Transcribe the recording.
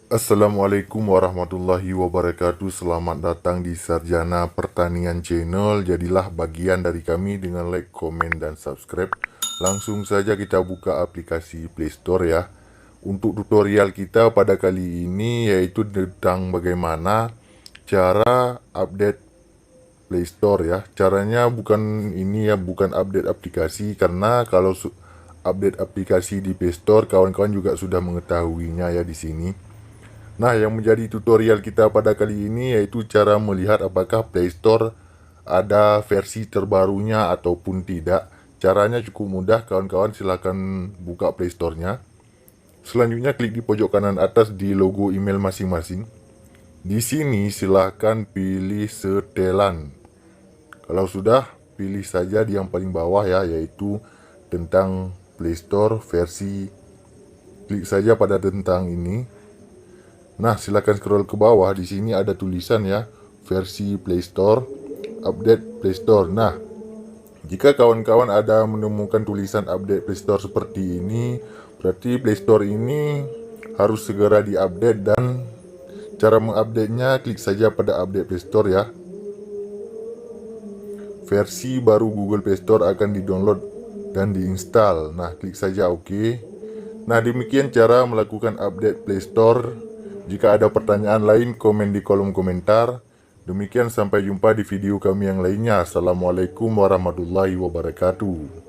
Assalamualaikum warahmatullahi wabarakatuh. Selamat datang di Sarjana Pertanian Channel. Jadilah bagian dari kami dengan like, komen, dan subscribe. Langsung saja kita buka aplikasi Play Store ya. Untuk tutorial kita pada kali ini yaitu tentang bagaimana cara update Play Store ya. Caranya bukan ini ya, bukan update aplikasi, karena kalau update aplikasi di Play Store kawan-kawan juga sudah mengetahuinya ya di sini. Nah, yang menjadi tutorial kita pada kali ini yaitu cara melihat apakah Play Store ada versi terbarunya ataupun tidak. Caranya cukup mudah, kawan-kawan silahkan buka Play Store-nya. Selanjutnya klik di pojok kanan atas di logo email masing-masing. Di sini silahkan pilih setelan. Kalau sudah, pilih saja di yang paling bawah ya, yaitu tentang Play Store versi. Klik saja pada tentang ini. Nah, silakan scroll ke bawah. Di sini ada tulisan ya, versi Play Store, update Play Store. Nah, jika kawan-kawan ada menemukan tulisan update Play Store seperti ini, berarti Play Store ini harus segera diupdate, dan cara mengupdate-nya klik saja pada update Play Store ya. Versi baru Google Play Store akan di-download dan diinstal. Nah, klik saja OK. Nah, demikian cara melakukan update Play Store. Jika ada pertanyaan lain, komen di kolom komentar. Demikian, sampai jumpa di video kami yang lainnya. Assalamualaikum warahmatullahi wabarakatuh.